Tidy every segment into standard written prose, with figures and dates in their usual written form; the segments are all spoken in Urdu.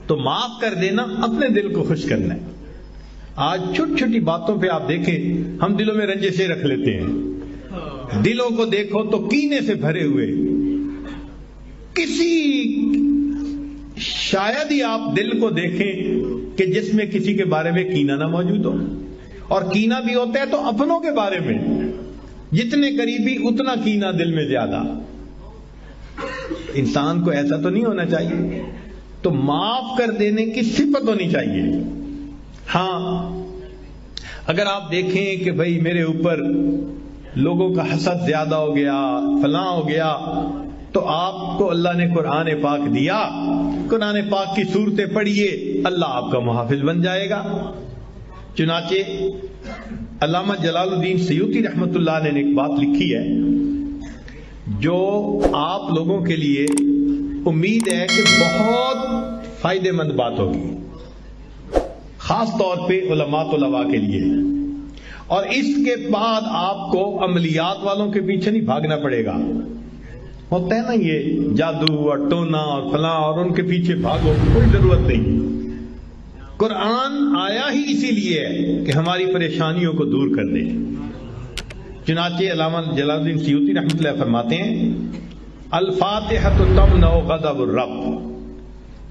تو معاف کر دینا اپنے دل کو خوش کرنا ہے. آج چھوٹی چھوٹی باتوں پہ آپ دیکھیں ہم دلوں میں رنجشیں رکھ لیتے ہیں. دلوں کو دیکھو تو کینے سے بھرے ہوئے. کسی شاید ہی آپ دل کو دیکھیں کہ جس میں کسی کے بارے میں کینہ نہ موجود ہو. اور کینہ بھی ہوتا ہے تو اپنوں کے بارے میں. جتنے قریبی اتنا کینہ دل میں زیادہ. انسان کو ایسا تو نہیں ہونا چاہیے. تو معاف کر دینے کی صفت ہونی چاہیے. ہاں اگر آپ دیکھیں کہ بھئی میرے اوپر لوگوں کا حسد زیادہ ہو گیا، فلاں ہو گیا، تو آپ کو اللہ نے قرآن پاک دیا، قرآن پاک کی صورتیں پڑھیے، اللہ آپ کا محافظ بن جائے گا. چنانچہ علامہ جلال الدین سیوطی رحمۃ اللہ علیہ نے ایک بات لکھی ہے جو آپ لوگوں کے لیے امید ہے کہ بہت فائدہ مند بات ہوگی، خاص طور پہ علماء طلباء کے لیے. اور اس کے بعد آپ کو عملیات والوں کے پیچھے نہیں بھاگنا پڑے گا. ہوتا ہے نا یہ جادو اور ٹونا اور فلاں اور ان کے پیچھے بھاگو، کوئی ضرورت نہیں. قرآن آیا ہی اسی لیے ہے کہ ہماری پریشانیوں کو دور کر دے. چنانچہ علامہ جلال الدین سیوطی رحمۃ اللہ فرماتے ہیں الفاتحہ تمنع غضب الرب،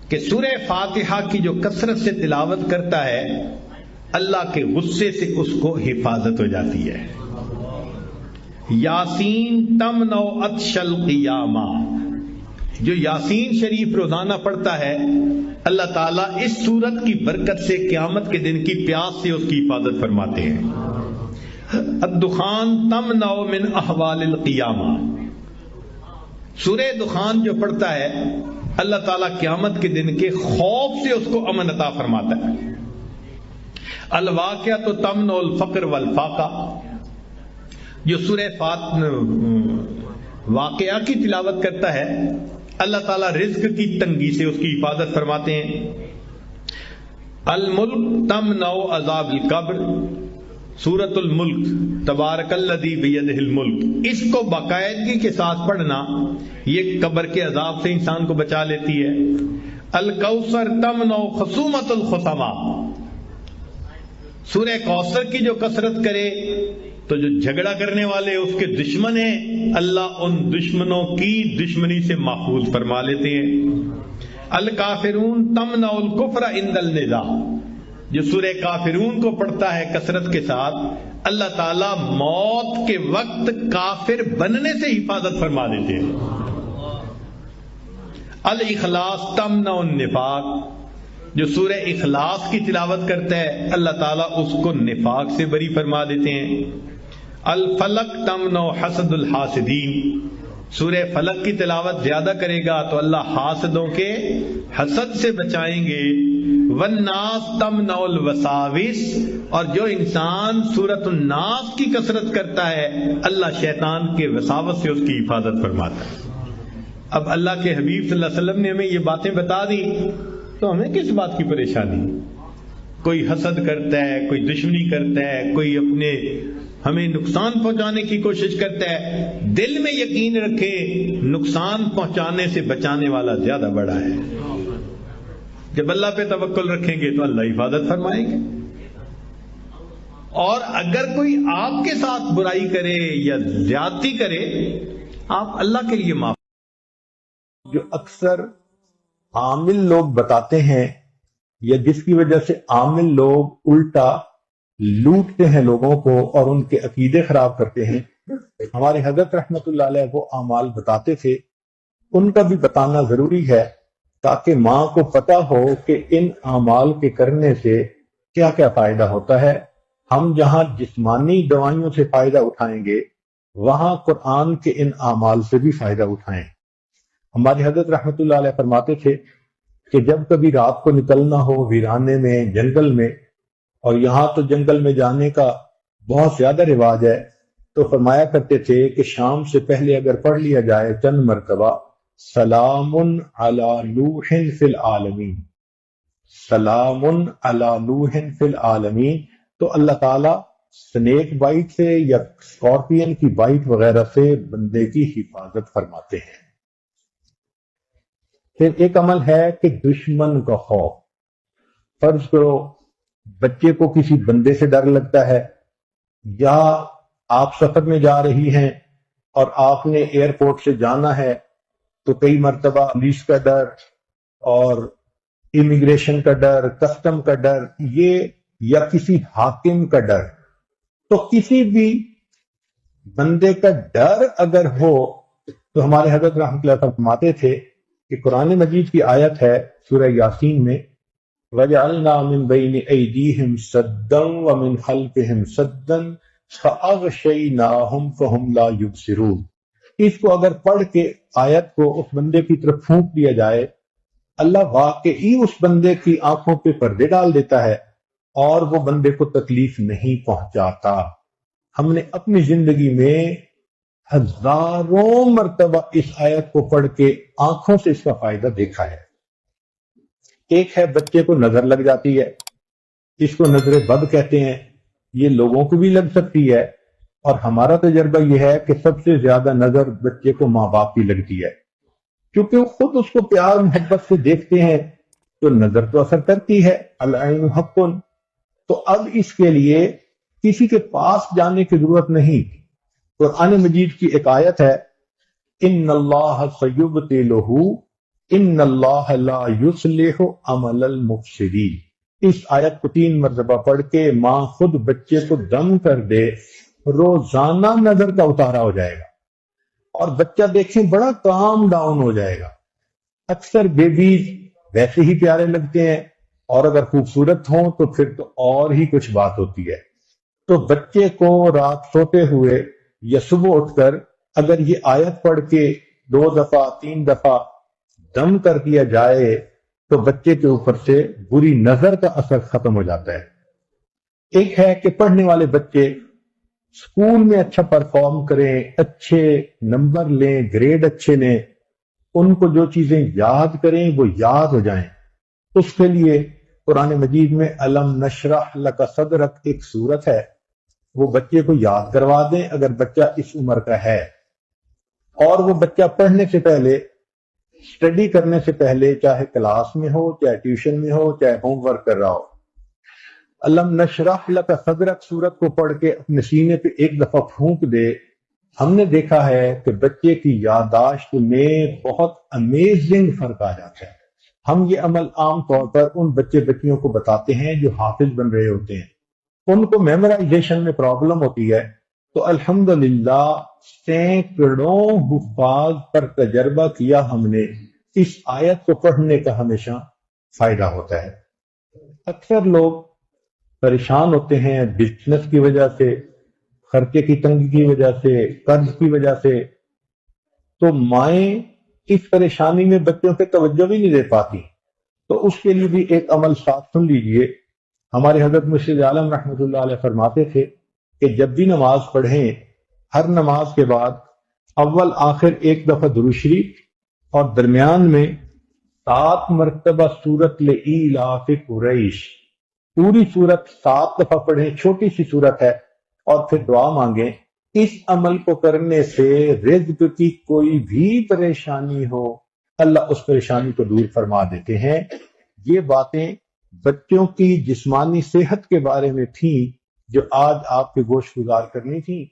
کہ سورہ فاتحہ کی جو کثرت سے تلاوت کرتا ہے اللہ کے غصے سے اس کو حفاظت ہو جاتی ہے. یاسین تمنع عطش القیامہ، جو یاسین شریف روزانہ پڑھتا ہے اللہ تعالیٰ اس سورت کی برکت سے قیامت کے دن کی پیاس سے اس کی حفاظت فرماتے ہیں. الدخان تمنع من احوال القیامہ، سورہ دخان جو پڑھتا ہے اللہ تعالیٰ قیامت کے دن کے خوف سے اس کو امن عطا فرماتا ہے. الواقعۃ تمنع الفقر والفاقہ، جو سورہ واقعہ کی تلاوت کرتا ہے اللہ تعالیٰ رزق کی تنگی سے اس کی حفاظت فرماتے ہیں. الملک تمنع عذاب القبر، سورۃ الملک تبارک الذی بیدہ الملک، اس کو باقاعدگی کے ساتھ پڑھنا یہ قبر کے عذاب سے انسان کو بچا لیتی ہے. الکوثر تمنع خصومۃ الخصما، سورہ کوثر کی جو کثرت کرے تو جو جھگڑا کرنے والے اس کے دشمن ہیں اللہ ان دشمنوں کی دشمنی سے محفوظ فرما لیتے ہیں. الکافرون تمنع الکفر عند النزاع، جو سورہ کافرون کو پڑھتا ہے کثرت کے ساتھ اللہ تعالیٰ موت کے وقت کافر بننے سے حفاظت فرما دیتے ہیں. الاخلاص تمنع النفاق، جو سورہ اخلاص کی تلاوت کرتا ہے اللہ تعالیٰ اس کو نفاق سے بری فرما دیتے ہیں. الفلق تمنع حسد الحاسدین، سورہ فلق کی تلاوت زیادہ کرے گا تو اللہ حاسدوں کے حسد سے بچائیں گے. والناس تمنع الوساوس، اور جو انسان سورۃ الناس کی کثرت کرتا ہے اللہ شیطان کے وساوس سے اس کی حفاظت فرماتا ہے. اب اللہ کے حبیب صلی اللہ علیہ وسلم نے ہمیں یہ باتیں بتا دی تو ہمیں کس بات کی پریشانی؟ کوئی حسد کرتا ہے، کوئی دشمنی کرتا ہے، کوئی اپنے ہمیں نقصان پہنچانے کی کوشش کرتا ہے. دل میں یقین رکھے نقصان پہنچانے سے بچانے والا زیادہ بڑا ہے. جب اللہ پہ توکل رکھیں گے تو اللہ حفاظت فرمائیں گے. اور اگر کوئی آپ کے ساتھ برائی کرے یا زیادتی کرے آپ اللہ کے لیے معاف. جو اکثر عامل لوگ بتاتے ہیں یا جس کی وجہ سے عامل لوگ الٹا لوٹتے ہیں لوگوں کو اور ان کے عقیدے خراب کرتے ہیں، ہمارے حضرت رحمت اللہ علیہ وہ اعمال بتاتے تھے، ان کا بھی بتانا ضروری ہے تاکہ ماں کو پتہ ہو کہ ان اعمال کے کرنے سے کیا کیا فائدہ ہوتا ہے. ہم جہاں جسمانی دوائیوں سے فائدہ اٹھائیں گے وہاں قرآن کے ان اعمال سے بھی فائدہ اٹھائیں. ہمارے حضرت رحمت اللہ علیہ فرماتے تھے کہ جب کبھی رات کو نکلنا ہو ویرانے میں، جنگل میں، اور یہاں تو جنگل میں جانے کا بہت زیادہ رواج ہے، تو فرمایا کرتے تھے کہ شام سے پہلے اگر پڑھ لیا جائے چند مرتبہ سلام علی نوح فی العالمین، سلام علی نوح فی العالمین، تو اللہ تعالیٰ سنیک بائٹ سے یا اسکارپین کی بائٹ وغیرہ سے بندے کی حفاظت فرماتے ہیں. پھر ایک عمل ہے کہ دشمن کا خوف. فرض کرو بچے کو کسی بندے سے ڈر لگتا ہے، یا آپ سفر میں جا رہی ہیں اور آپ نے ایئرپورٹ سے جانا ہے تو کئی مرتبہ پولیس کا ڈر اور امیگریشن کا ڈر، کسٹم کا ڈر، یہ یا کسی حاکم کا ڈر. تو کسی بھی بندے کا ڈر اگر ہو تو ہمارے حضرت رحمۃ اللہ صاحب فرماتے تھے کہ قرآن مجید کی آیت ہے سورہ یاسین میں، وَجَعَلْنَا مِن بَيْنِ أَيْدِيهِمْ سَدًّا وَمِنْ خَلْفِهِمْ سَدًّا فَأَغْشَيْنَاهُمْ فَهُمْ لَا يُبْصِرُونَ. اس کو اگر پڑھ کے آیت کو اس بندے کی طرف پھونک دیا جائے، اللہ واقعی اس بندے کی آنکھوں پہ پردے ڈال دیتا ہے اور وہ بندے کو تکلیف نہیں پہنچاتا. ہم نے اپنی زندگی میں ہزاروں مرتبہ اس آیت کو پڑھ کے آنکھوں سے اس کا فائدہ دیکھا ہے. ایک ہے بچے کو نظر لگ جاتی ہے، اس کو نظر بد کہتے ہیں، یہ لوگوں کو بھی لگ سکتی ہے، اور ہمارا تجربہ یہ ہے کہ سب سے زیادہ نظر بچے کو ماں باپ کی لگتی ہے، کیونکہ وہ خود اس کو پیار محبت سے دیکھتے ہیں تو نظر تو اثر کرتی ہے. العین حق. تو اب اس کے لیے کسی کے پاس جانے کی ضرورت نہیں. قرآن مجید کی ایک آیت ہے، ان اللہ سیبطلہ ان اللہ لا یصلح عمل المفسدین. اس آیت کو 3 مرتبہ پڑھ کے ماں خود بچے کو دم کر دے، روزانہ نظر کا اتارا ہو جائے گا اور بچہ دیکھیں بڑا کام ڈاؤن ہو جائے گا. اکثر بیبیز ویسے ہی پیارے لگتے ہیں، اور اگر خوبصورت ہوں تو پھر تو اور ہی کچھ بات ہوتی ہے. تو بچے کو رات سوتے ہوئے یا صبح اٹھ کر اگر یہ آیت پڑھ کے 2 دفعہ 3 دفعہ دم کر دیا جائے تو بچے کے اوپر سے بری نظر کا اثر ختم ہو جاتا ہے. ایک ہے کہ پڑھنے والے بچے اسکول میں اچھا پرفارم کریں، اچھے نمبر لیں، گریڈ اچھے لیں، ان کو جو چیزیں یاد کریں وہ یاد ہو جائیں. اس کے لیے قرآن مجید میں الم نشرح لک صدرک ایک سورت ہے، وہ بچے کو یاد کروا دیں اگر بچہ اس عمر کا ہے. اور وہ بچہ پڑھنے سے پہلے، اسٹڈی کرنے سے پہلے، چاہے کلاس میں ہو، چاہے ٹیوشن میں ہو، چاہے ہوم ورک کر رہا ہو، الم نشرح لک صدرک سورت کو پڑھ کے اپنے سینے پہ ایک دفعہ پھونک دے. ہم نے دیکھا ہے کہ بچے کی یادداشت میں بہت امیزنگ فرق آ جاتا ہے. ہم یہ عمل عام طور پر ان بچیوں کو بتاتے ہیں جو حافظ بن رہے ہوتے ہیں، ان کو میمورائزیشن میں پرابلم ہوتی ہے. تو الحمدللہ سینکڑوں حفاظ پر تجربہ کیا ہم نے، اس آیت کو پڑھنے کا ہمیشہ فائدہ ہوتا ہے. اکثر لوگ پریشان ہوتے ہیں بزنس کی وجہ سے، خرچے کی تنگی کی وجہ سے، قرض کی وجہ سے، تو مائیں اس پریشانی میں بچوں پہ توجہ بھی نہیں دے پاتی. تو اس کے لیے بھی ایک عمل ساتھ سن لیجئے. ہمارے حضرت مرشد عالم رحمۃ اللہ علیہ فرماتے تھے کہ جب بھی نماز پڑھیں، ہر نماز کے بعد اول آخر ایک دفعہ درود شریف اور درمیان میں 7 مرتبہ سورت لإیلاف قریش، پوری سورت 7 دفعہ پڑھیں. چھوٹی سی سورت ہے، اور پھر دعا مانگیں. اس عمل کو کرنے سے رزق کی کوئی بھی پریشانی ہو، اللہ اس پریشانی کو دور فرما دیتے ہیں. یہ باتیں بچوں کی جسمانی صحت کے بارے میں تھیں جو آج آپ کے گوش گزار کرنی تھیں.